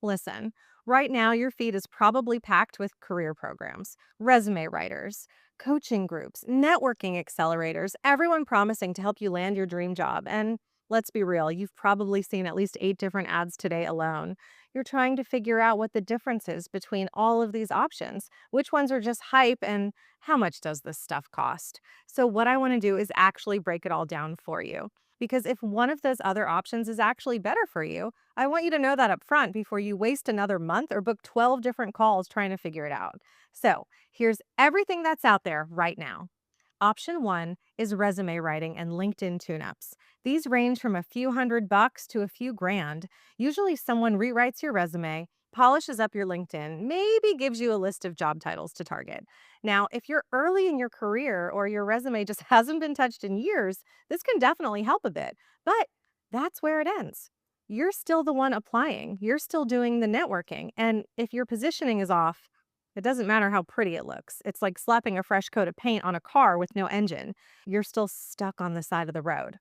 Listen, right now your feed is probably packed with career programs, resume writers, coaching groups, networking accelerators, everyone promising to help you land your dream job. And let's be real, you've probably seen at least 8 different ads today alone. You're trying to figure out what the difference is between all of these options, which ones are just hype, and how much does this stuff cost? So, what I want to do is actually break it all down for you. Because if one of those other options is actually better for you, I want you to know that up front before you waste another month or book 12 different calls trying to figure it out. So, here's everything that's out there right now. Option one is resume writing and LinkedIn tune-ups. These range from a few $100 to a few grand. Usually someone rewrites your resume, polishes up your LinkedIn, maybe gives you a list of job titles to target. Now, if you're early in your career or your resume just hasn't been touched in years, this can definitely help a bit. But that's where it ends. You're still the one applying. You're still doing the networking. And if your positioning is off, it doesn't matter how pretty it looks. It's like slapping a fresh coat of paint on a car with no engine. You're still stuck on the side of the road.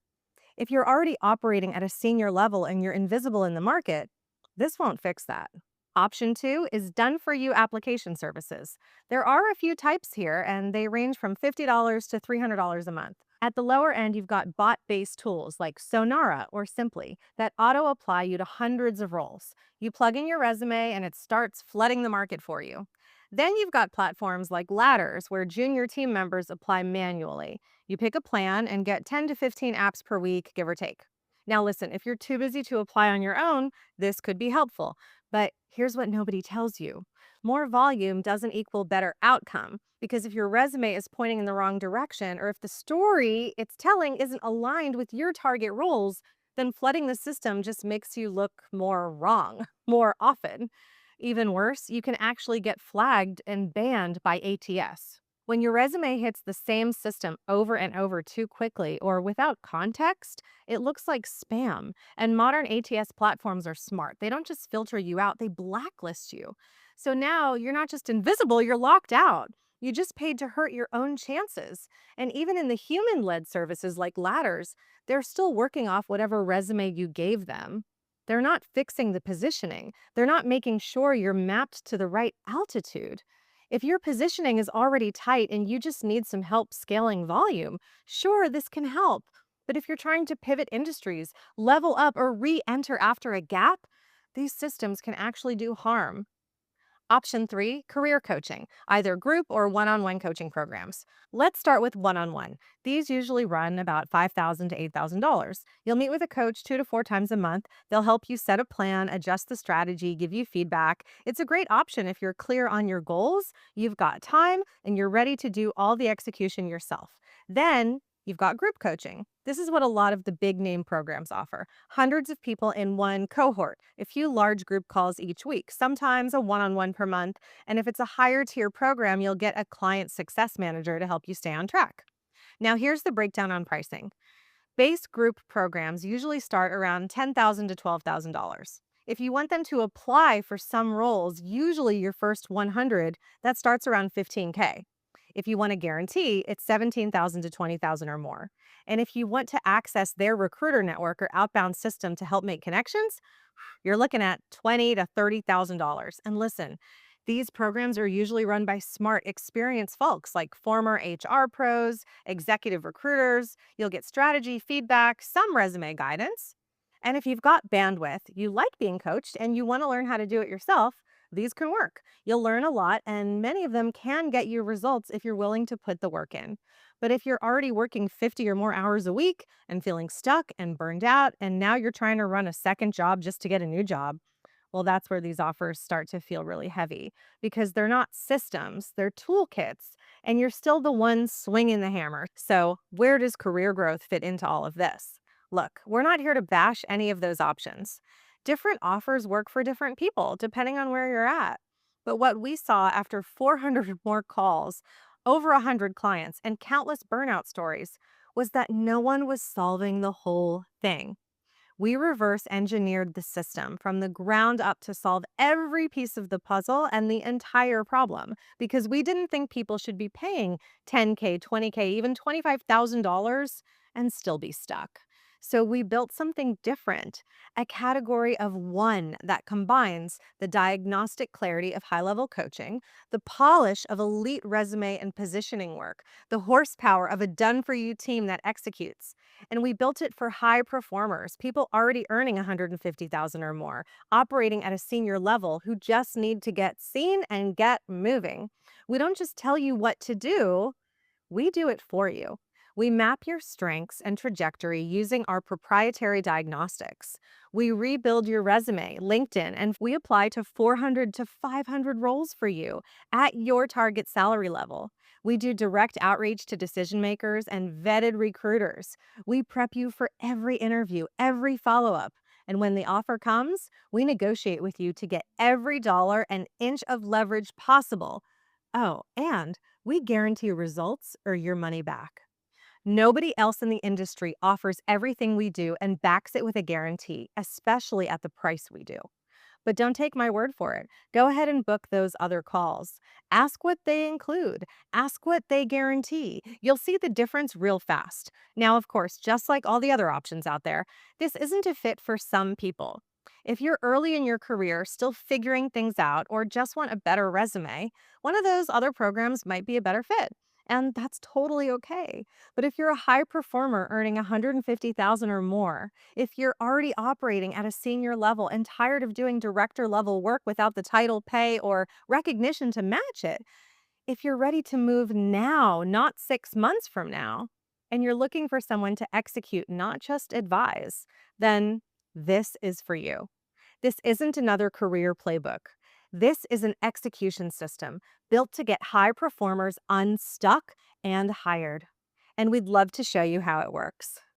If you're already operating at a senior level and you're invisible in the market, this won't fix that. Option two is done for you application services. There are a few types here, and they range from $50 to $300 a month. At the lower end, you've got bot based tools like Sonara or Simply that auto apply you to hundreds of roles. You plug in your resume and it starts flooding the market for you. Then you've got platforms like Ladders, where junior team members apply manually. You pick a plan and get 10 to 15 apps per week, give or take. Now, listen, if you're too busy to apply on your own, this could be helpful. But here's what nobody tells you: more volume doesn't equal better outcome. Because if your resume is pointing in the wrong direction, or if the story it's telling isn't aligned with your target roles, then flooding the system just makes you look more wrong more often. Even worse, you can actually get flagged and banned by ATS. When your resume hits the same system over and over too quickly or without context, it looks like spam. And modern ATS platforms are smart. They don't just filter you out, they blacklist you. So now you're not just invisible, you're locked out. You just paid to hurt your own chances. And even in the human led services like Ladders, they're still working off whatever resume you gave them. They're not fixing the positioning. They're not making sure you're mapped to the right altitude. If your positioning is already tight and you just need some help scaling volume, sure, this can help. But if you're trying to pivot industries, level up, or re enter after a gap, these systems can actually do harm. Option three, career coaching, either group or one on one coaching programs. Let's start with one on one. These usually run about $5,000 to $8,000. You'll meet with a coach 2 to 4 times a month. They'll help you set a plan, adjust the strategy, give you feedback. It's a great option if you're clear on your goals, you've got time, and you're ready to do all the execution yourself. Then you've got group coaching. This is what a lot of the big name programs offer. Hundreds of people in one cohort, a few large group calls each week, sometimes a one on one per month. And if it's a higher tier program, you'll get a client success manager to help you stay on track. Now, here's the breakdown on pricing. Base group programs usually start around $10,000 to $12,000. If you want them to apply for some roles, usually your first 100, that starts around 15K. If you want a guarantee, it's 17,000 to 20,000 or more. And if you want to access their recruiter network or outbound system to help make connections, you're looking at $20,000 to $30,000. And listen, these programs are usually run by smart, experienced folks like former HR pros, executive recruiters. You'll get strategy, feedback, some resume guidance. And if you've got bandwidth, you like being coached, and you want to learn how to do it yourself, these can work. You'll learn a lot, and many of them can get you results if you're willing to put the work in. But if you're already working 50 or more hours a week and feeling stuck and burned out, and now you're trying to run a second job just to get a new job, well, that's where these offers start to feel really heavy, because they're not systems, they're toolkits, and you're still the one swinging the hammer. So, where does career growth fit into all of this? Look, we're not here to bash any of those options. Different offers work for different people, depending on where you're at. But what we saw after 400 more calls, over 100 clients, and countless burnout stories was that no one was solving the whole thing. We reverse engineered the system from the ground up to solve every piece of the puzzle and the entire problem, because we didn't think people should be paying 10K, 20K, even $25,000 and still be stuck. So we built something different, a category of one that combines the diagnostic clarity of high level coaching, the polish of elite resume and positioning work, the horsepower of a done for you team that executes. And we built it for high performers, people already earning 150,000 or more, operating at a senior level who just need to get seen and get moving. We don't just tell you what to do, we do it for you. We map your strengths and trajectory using our proprietary diagnostics. We rebuild your resume, LinkedIn, and we apply to 400 to 500 roles for you at your target salary level. We do direct outreach to decision makers and vetted recruiters. We prep you for every interview, every follow up. And when the offer comes, we negotiate with you to get every dollar and inch of leverage possible. Oh, and we guarantee results or your money back. Nobody else in the industry offers everything we do and backs it with a guarantee, especially at the price we do. But don't take my word for it. Go ahead and book those other calls. Ask what they include. Ask what they guarantee. You'll see the difference real fast. Now, of course, just like all the other options out there, this isn't a fit for some people. If you're early in your career, still figuring things out, or just want a better resume, one of those other programs might be a better fit. And that's totally okay. But if you're a high performer earning 150,000 or more, if you're already operating at a senior level and tired of doing director level work without the title, pay, or recognition to match it, if you're ready to move now, not 6 months from now, and you're looking for someone to execute, not just advise, then this is for you. This isn't another career playbook. This is an execution system built to get high performers unstuck and hired. And we'd love to show you how it works.